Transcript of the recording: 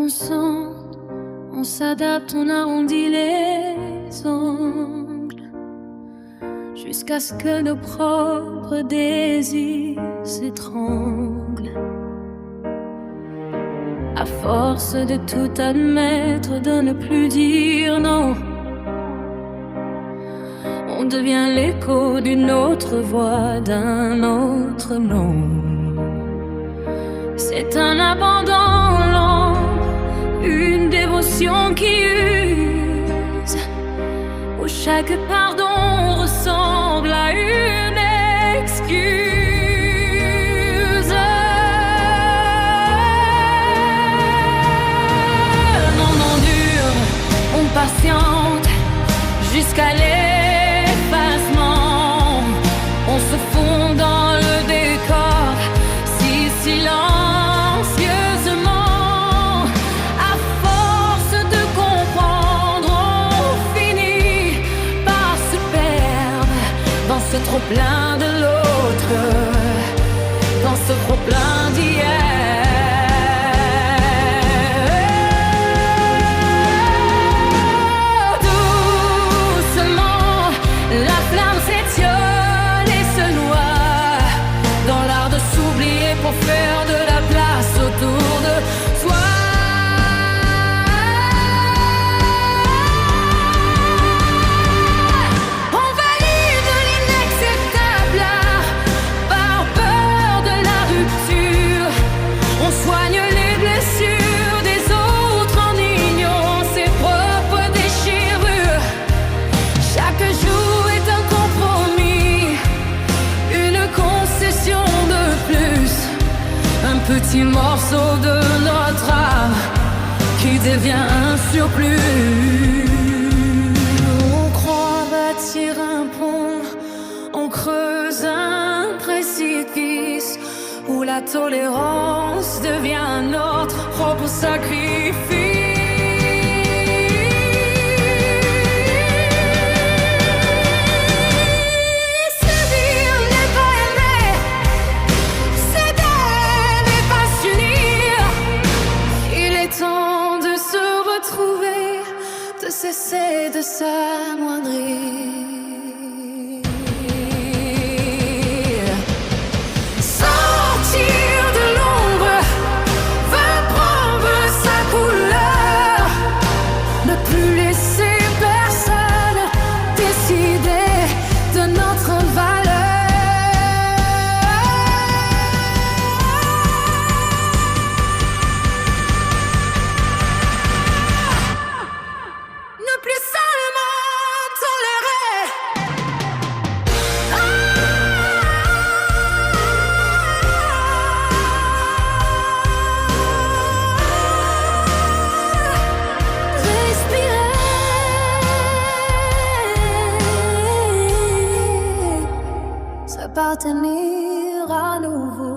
consente, on s'adapte, on arrondit les ongles, jusqu'à ce que nos propres désirs s'étranglent. À force de tout admettre, de ne plus dire non, on devient l'écho d'une autre voix, d'un autre nom. C'est un abandon lent, une dévotion qui use, où chaque pardon ressemble à une excuse. Non, on endure, on patiente jusqu'à l'effacement. On se fond dans le décor si silencieusement. À force de comprendre, on finit par se perdre dans ce trop-plein de l'autre, dans ce trop-plein d'hier. Pour faire de la place autour de soi. On valide l'inacceptable par peur de la rupture. On soigne les blessures des autres en ignorant ses propres déchirures. Chaque jour est un compromis, une concession de plus. Un petit morceau de notre âme qui devient un surplus. On croit bâtir un pont, on creuse un précipice où la tolérance devient notre propre sacrifice. De cesser de s'amoindrir. Sortir de l'ombre va prendre sa couleur. Ne plus laisser personne décider de notre valeur. Ne plus seulement tolérer. Respirer. S'appartenir à nouveau.